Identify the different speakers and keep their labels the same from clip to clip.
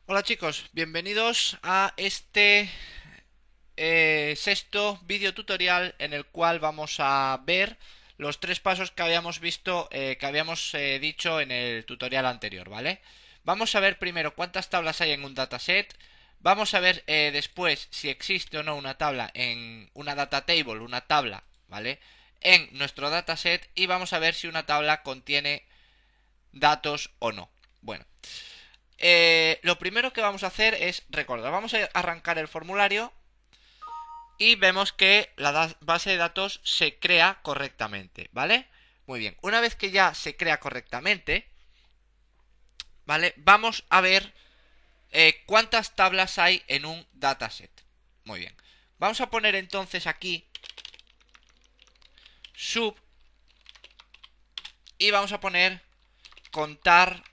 Speaker 1: Hola chicos, bienvenidos a este sexto vídeo tutorial en el cual vamos a ver los tres pasos que habíamos visto, que habíamos dicho en el tutorial anterior, ¿vale? Vamos a ver primero cuántas tablas hay en un dataset. Vamos a ver después si existe o no una tabla en una data table, una tabla, ¿vale? En nuestro dataset, y vamos a ver si una tabla contiene datos o no. Bueno, lo primero que vamos a hacer es recordar. Vamos a arrancar el formulario y vemos que la base de datos se crea correctamente, ¿vale? Muy bien, una vez que ya se crea correctamente, ¿vale? Vamos a ver cuántas tablas hay en un dataset. Muy bien, vamos a poner entonces aquí sub y vamos a poner contar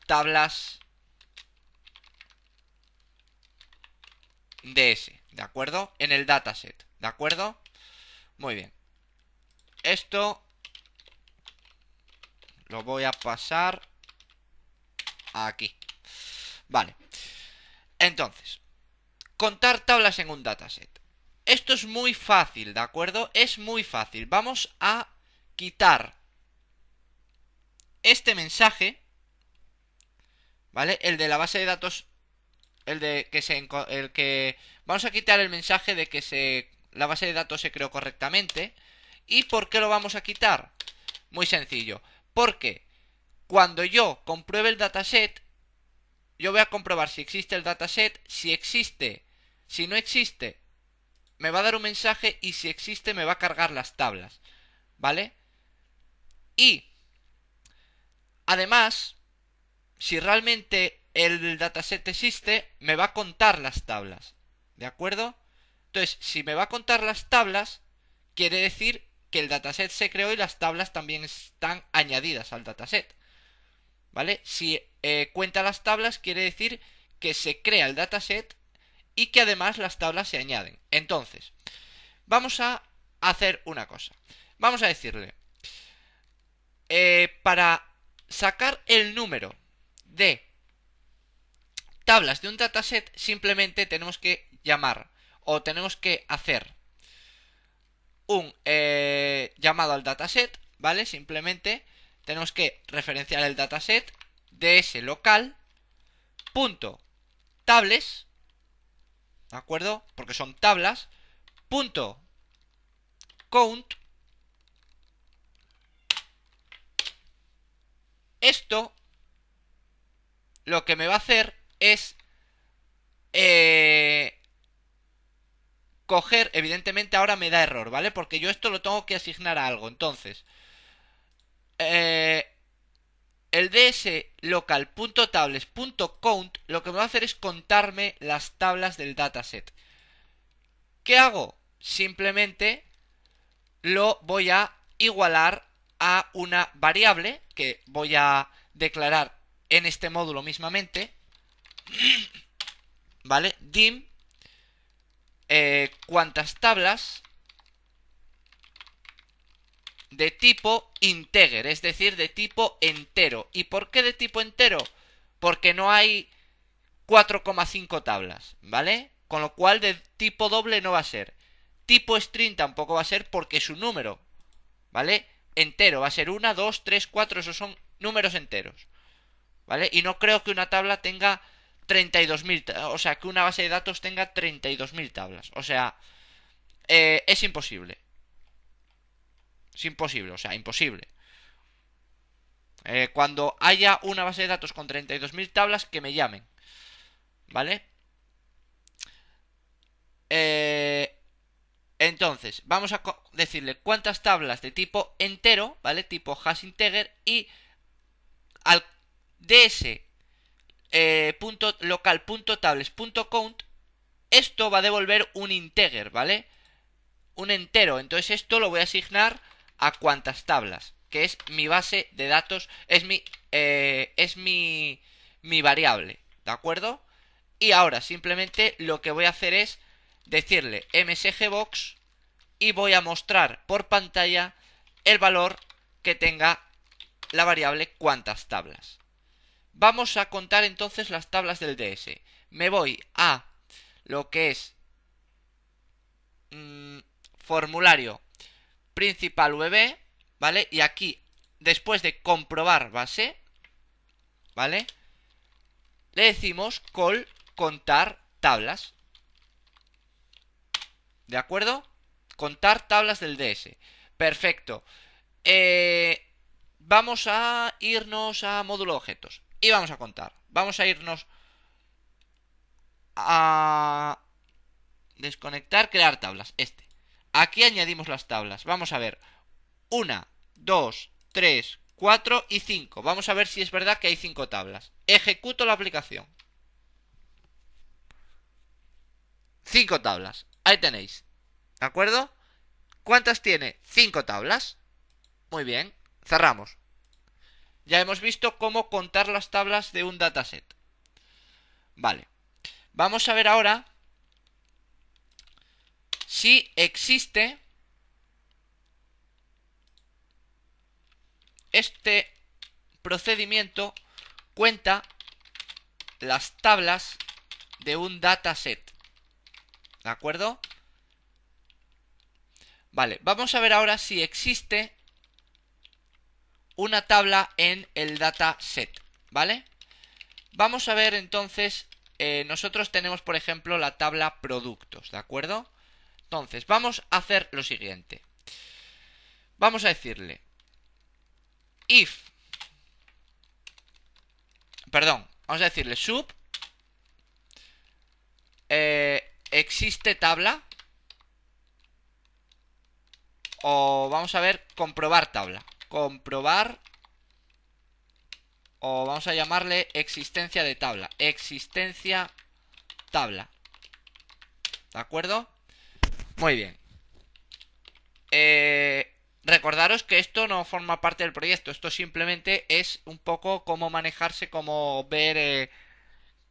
Speaker 1: tablas DS, ¿de acuerdo? En el dataset, ¿de acuerdo? Muy bien. Esto lo voy a pasar aquí. Vale. Entonces, contar tablas en un dataset. Esto es muy fácil, ¿de acuerdo? Es muy fácil. Vamos a quitar este mensaje, ¿vale? El de la base de datos, el de que se, el que vamos a quitar el mensaje de que la base de datos se creó correctamente. ¿Y por qué lo vamos a quitar? Muy sencillo. Porque cuando yo compruebe el dataset, yo voy a comprobar si existe el dataset. Si existe, si no existe, me va a dar un mensaje, y si existe me va a cargar las tablas, ¿vale? Y además, si realmente el dataset existe, me va a contar las tablas, ¿de acuerdo? Entonces, si me va a contar las tablas, quiere decir que el dataset se creó y las tablas también están añadidas al dataset, ¿vale? Si cuenta las tablas, quiere decir que se crea el dataset y que además las tablas se añaden. Entonces, vamos a hacer una cosa. Vamos a decirle, para sacar el número de tablas de un dataset, simplemente tenemos que llamar o tenemos que hacer un llamado al dataset, ¿vale? Simplemente tenemos que referenciar el dataset ds local punto tables, ¿de acuerdo? Porque son tablas, punto count. Esto lo que me va a hacer es eh, coger, evidentemente ahora me da error, ¿vale? Porque yo esto lo tengo que asignar a algo. Entonces, eh, el ds local.tables.count lo que me va a hacer es contarme las tablas del dataset. ¿Qué hago? Simplemente lo voy a igualar a una variable que voy a declarar en este módulo mismamente, ¿vale? Dim cuántas tablas de tipo integer, es decir, de tipo entero. ¿Y por qué de tipo entero? Porque no hay 4,5 tablas, ¿vale? Con lo cual de tipo doble no va a ser. Tipo string tampoco va a ser porque es un número, ¿vale? Entero, va a ser 1, 2, 3, 4, esos son números enteros, ¿vale? Y no creo que una tabla tenga 32.000, o sea, que una base de datos tenga 32.000 tablas. O sea, es imposible. Es imposible, o sea, imposible. Cuando haya una base de datos con 32.000 tablas, que me llamen, ¿vale? Eh, entonces, vamos a decirle cuántas tablas de tipo entero, ¿vale? Tipo hash integer, y al ds punto local punto tables punto count, esto va a devolver un integer, ¿vale? Un entero. Entonces esto lo voy a asignar a cuántas tablas, que es mi base de datos, es mi variable, ¿de acuerdo? Y ahora simplemente lo que voy a hacer es decirle msgbox y voy a mostrar por pantalla el valor que tenga la variable cuántas tablas. Vamos a contar entonces las tablas del DS. Me voy a lo que es formulario principal VB, ¿vale? Y aquí, después de comprobar base, ¿vale? Le decimos call contar tablas. ¿De acuerdo? Contar tablas del DS. Perfecto. Vamos a irnos a módulo objetos. Y vamos a contar. Vamos a irnos a desconectar, crear tablas. Aquí añadimos las tablas. Vamos a ver. 1, 2, 3, 4 y 5. Vamos a ver si es verdad que hay 5 tablas. Ejecuto la aplicación. 5 tablas. Ahí tenéis. ¿De acuerdo? ¿Cuántas tiene? 5 tablas. Muy bien. Cerramos. Ya hemos visto cómo contar las tablas de un dataset. Vale. Vamos a ver ahora si existe este procedimiento cuenta las tablas de un dataset. ¿De acuerdo? Vale, vamos a ver ahora si existe una tabla en el dataset, ¿vale? Vamos a ver entonces, nosotros tenemos por ejemplo la tabla productos, ¿de acuerdo? Entonces, vamos a hacer lo siguiente. Vamos a decirle vamos a decirle sub existe tabla, o vamos a ver comprobar tabla, comprobar, o vamos a llamarle existencia de tabla, existencia tabla. ¿De acuerdo? Muy bien. Recordaros que esto no forma parte del proyecto. Esto simplemente es un poco cómo manejarse, cómo ver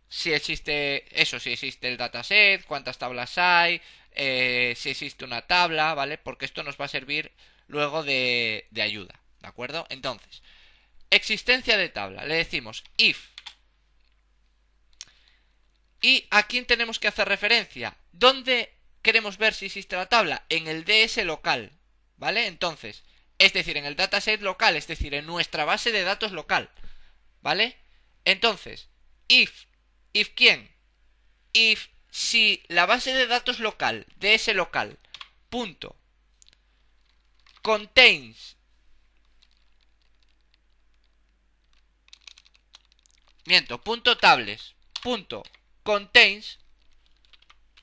Speaker 1: si existe eso, si existe el dataset, cuántas tablas hay, si existe una tabla, ¿vale? Porque esto nos va a servir luego de ayuda, ¿de acuerdo? Entonces, existencia de tabla. Le decimos if. ¿Y a quién tenemos que hacer referencia? ¿Dónde queremos ver si existe la tabla? En el DS local, ¿vale? Entonces, es decir, en el dataset local, es decir, en nuestra base de datos local, ¿vale? Entonces, if ¿quién? If si la base de datos local, DS local, punto, contains, punto tables, punto contains,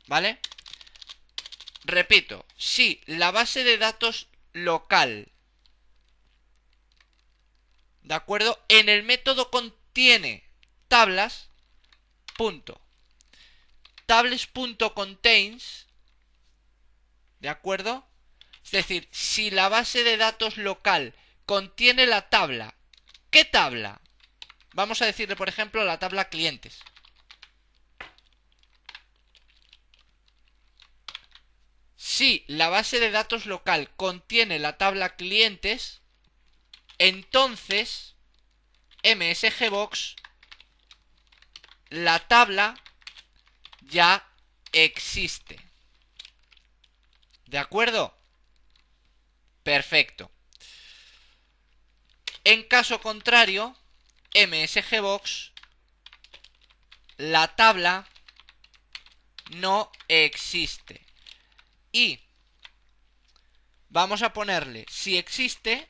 Speaker 1: ¿vale? Repito, si la base de datos local, ¿de acuerdo? En el método contiene tablas, punto, tables.contains, ¿de acuerdo? Es decir, si la base de datos local contiene la tabla, ¿qué tabla? Vamos a decirle, por ejemplo, la tabla clientes. Si la base de datos local contiene la tabla clientes, entonces MSGbox, la tabla ya existe. ¿De acuerdo? Perfecto. En caso contrario, MSGbox, la tabla no existe. Y vamos a ponerle, si existe,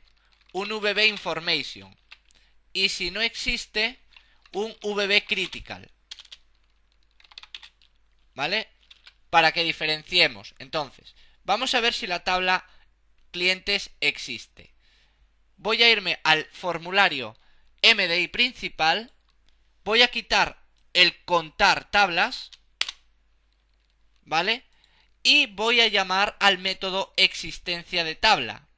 Speaker 1: un VB information. Y si no existe, un VB critical. ¿Vale? Para que diferenciemos. Entonces, vamos a ver si la tabla clientes existe. Voy a irme al formulario MDI principal. Voy a quitar el contar tablas. ¿Vale? Y voy a llamar al método existencia de tabla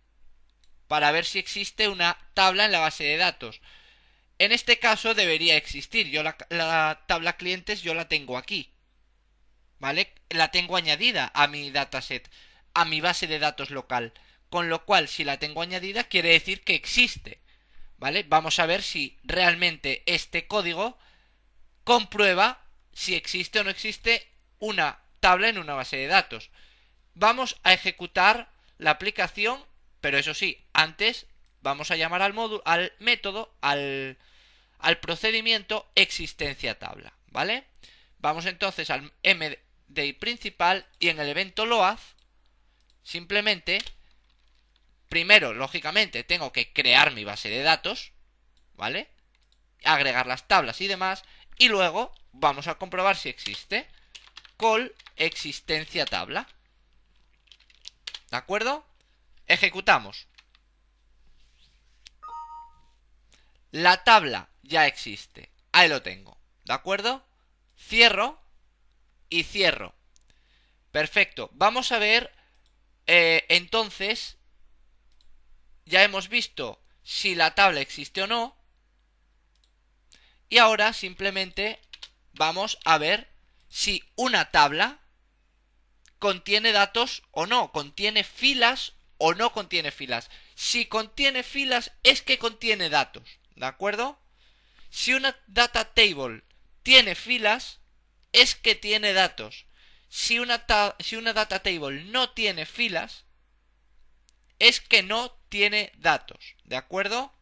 Speaker 1: para ver si existe una tabla en la base de datos. En este caso debería existir. Yo la tabla clientes yo la tengo aquí, ¿vale? La tengo añadida a mi dataset, a mi base de datos local, con lo cual si la tengo añadida quiere decir que existe, ¿vale? Vamos a ver si realmente este código comprueba si existe o no existe una tabla en una base de datos. Vamos a ejecutar la aplicación, pero eso sí, antes vamos a llamar al módulo, al método, al procedimiento existencia tabla, ¿vale? Vamos entonces al MDI principal y en el evento load simplemente primero, lógicamente, tengo que crear mi base de datos, ¿vale? Agregar las tablas y demás, y luego vamos a comprobar si existe. Call existencia tabla. ¿De acuerdo? Ejecutamos. La tabla ya existe. Ahí lo tengo. ¿De acuerdo? Cierro y cierro. Perfecto. Vamos a ver, entonces, ya hemos visto si la tabla existe o no. Y ahora simplemente vamos a ver si una tabla contiene datos o no, contiene filas o no contiene filas. Si contiene filas es que contiene datos, ¿de acuerdo? Si una data table tiene filas es que tiene datos. Si una data table no tiene filas es que no tiene datos, ¿de acuerdo?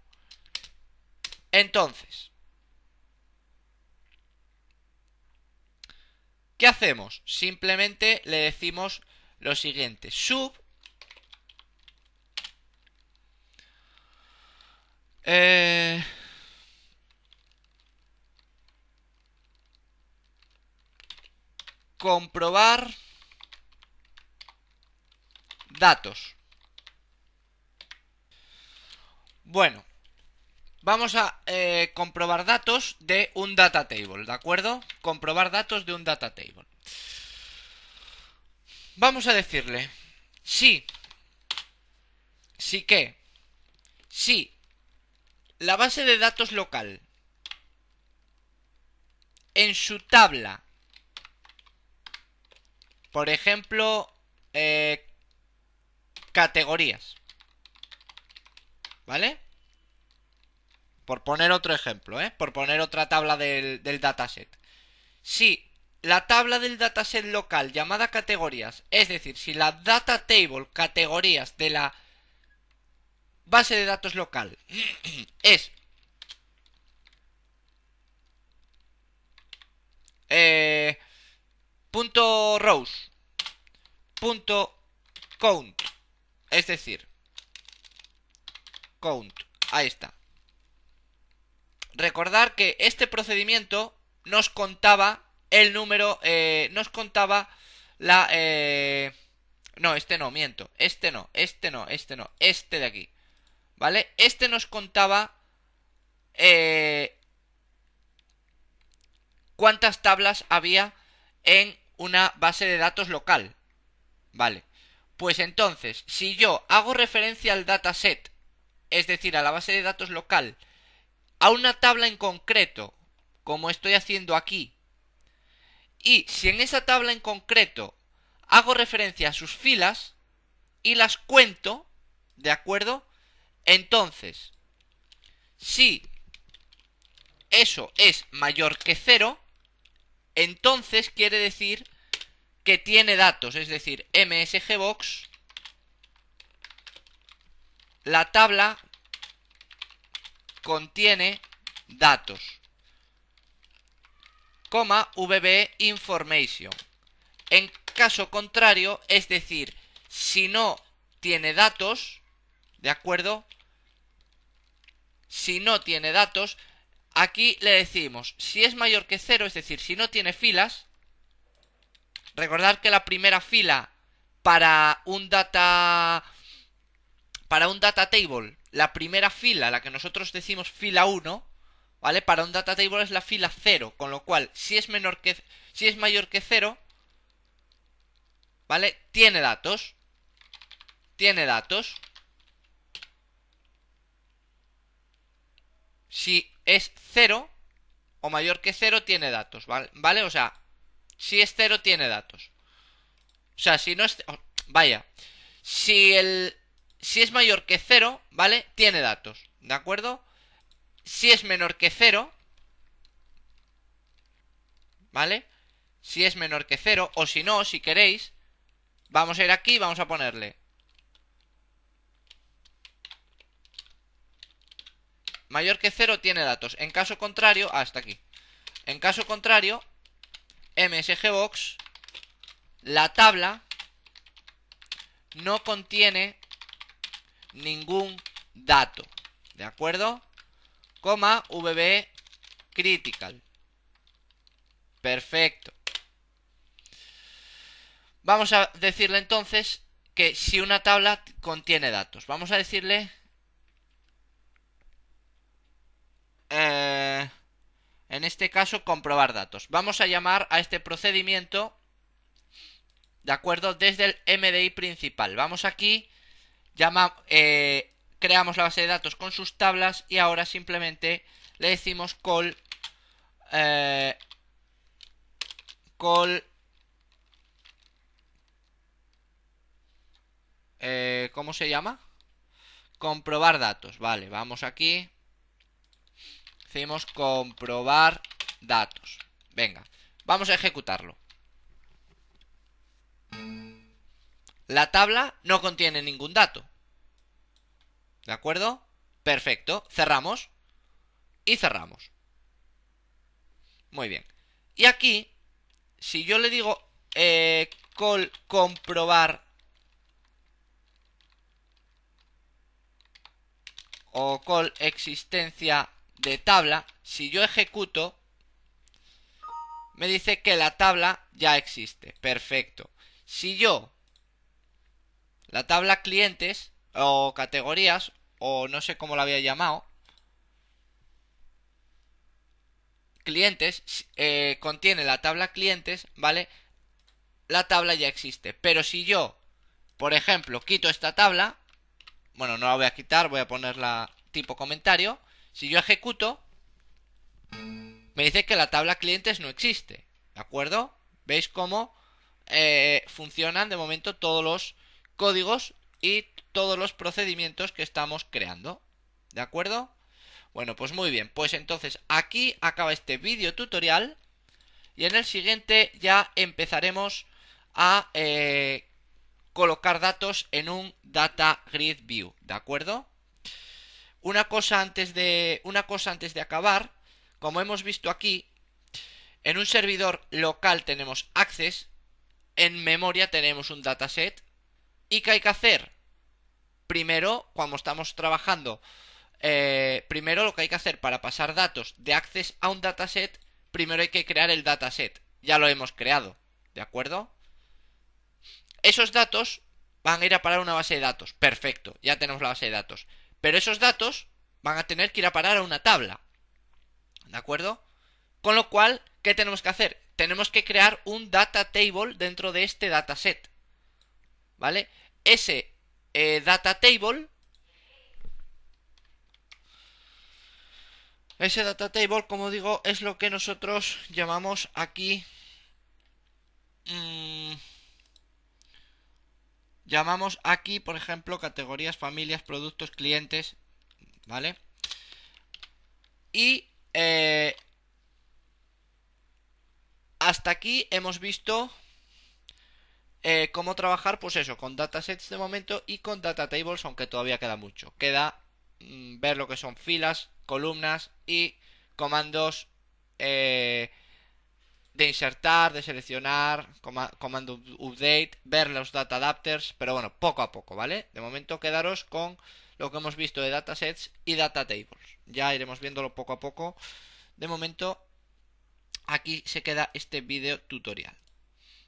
Speaker 1: Entonces, ¿qué hacemos? Simplemente le decimos lo siguiente: sub comprobar datos. Bueno, vamos a comprobar datos de un data table, ¿de acuerdo? Comprobar datos de un data table. Vamos a decirle sí que si la base de datos local en su tabla, por ejemplo, categorías, ¿vale? Por poner otro ejemplo, por poner otra tabla del dataset. Si la tabla del dataset local llamada categorías, es decir, si la data table categorías de la base de datos local es punto rows punto count, es decir, count, ahí está. Recordar que este procedimiento nos contaba el número, nos contaba la... no, este no, miento, este no, este no, este no, este de aquí, ¿vale? Este nos contaba cuántas tablas había en una base de datos local, ¿vale? Pues entonces, si yo hago referencia al dataset, es decir, a la base de datos local, a una tabla en concreto, como estoy haciendo aquí, y si en esa tabla en concreto hago referencia a sus filas y las cuento, ¿de acuerdo? Entonces, si eso es mayor que 0, entonces quiere decir que tiene datos, es decir, msgbox, la tabla contiene datos, coma vb information. En caso contrario, es decir, si no tiene datos, ¿de acuerdo? Si no tiene datos, aquí le decimos, si es mayor que 0, es decir, si no tiene filas. Recordad que la primera fila para un data table, la primera fila, la que nosotros decimos fila 1, ¿vale? Para un data table es la fila 0, con lo cual, si es mayor que 0, ¿vale? Tiene datos. Tiene datos. Si es 0 o mayor que 0, tiene datos, ¿vale? O sea, si es 0, tiene datos. O sea, si no es... vaya. Si es mayor que 0, ¿vale? Tiene datos, ¿de acuerdo? Si es menor que 0, ¿vale? Si es menor que 0, o si no, si queréis, vamos a ir aquí y vamos a ponerle mayor que 0 tiene datos. En caso contrario, hasta aquí. En caso contrario, msgbox, la tabla no contiene ningún dato, ¿de acuerdo? Coma vb critical. Perfecto. Vamos a decirle entonces que si una tabla contiene datos, vamos a decirle en este caso comprobar datos. Vamos a llamar a este procedimiento, ¿de acuerdo? Desde el MDI principal. Vamos aquí, creamos la base de datos con sus tablas y ahora simplemente le decimos call ¿cómo se llama? Comprobar datos. Vale, vamos aquí. Decimos comprobar datos. Venga, vamos a ejecutarlo. La tabla no contiene ningún dato. ¿De acuerdo? Perfecto. Cerramos. Y cerramos. Muy bien. Y aquí, si yo le digo call comprobar o call existencia de tabla, si yo ejecuto, me dice que la tabla ya existe. Perfecto. Si yo, la tabla clientes o categorías, o no sé cómo la había llamado, clientes, contiene la tabla clientes, ¿vale? La tabla ya existe. Pero si yo, por ejemplo, quito esta tabla, bueno, no la voy a quitar, voy a ponerla tipo comentario. Si yo ejecuto, me dice que la tabla clientes no existe. ¿De acuerdo? ¿Veis cómo funcionan de momento todos los códigos y todos los procedimientos que estamos creando? ¿De acuerdo? Bueno, pues muy bien. Pues entonces aquí acaba este vídeo tutorial. Y en el siguiente ya empezaremos a colocar datos en un Data Grid View. ¿De acuerdo? Una cosa antes de acabar. Como hemos visto aquí, en un servidor local tenemos access, en memoria tenemos un dataset. ¿Y qué hay que hacer? Primero, cuando estamos trabajando, primero lo que hay que hacer para pasar datos de access a un dataset, primero hay que crear el dataset. Ya lo hemos creado, ¿de acuerdo? Esos datos van a ir a parar a una base de datos. Perfecto, ya tenemos la base de datos. Pero esos datos van a tener que ir a parar a una tabla, ¿de acuerdo? Con lo cual, ¿qué tenemos que hacer? Tenemos que crear un data table dentro de este dataset, ¿vale? Ese data table, como digo, es lo que nosotros llamamos aquí llamamos aquí, por ejemplo, categorías, familias, productos, clientes, ¿vale? Y hasta aquí hemos visto cómo trabajar, pues eso, con datasets de momento y con data tables, aunque todavía queda mucho. Queda ver lo que son filas, columnas y comandos de insertar, de seleccionar, comando update, ver los data adapters, pero bueno, poco a poco, ¿vale? De momento quedaros con lo que hemos visto de datasets y data tables. Ya iremos viéndolo poco a poco. De momento, aquí se queda este vídeo tutorial.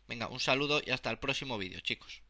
Speaker 1: Venga, un saludo y hasta el próximo vídeo, chicos.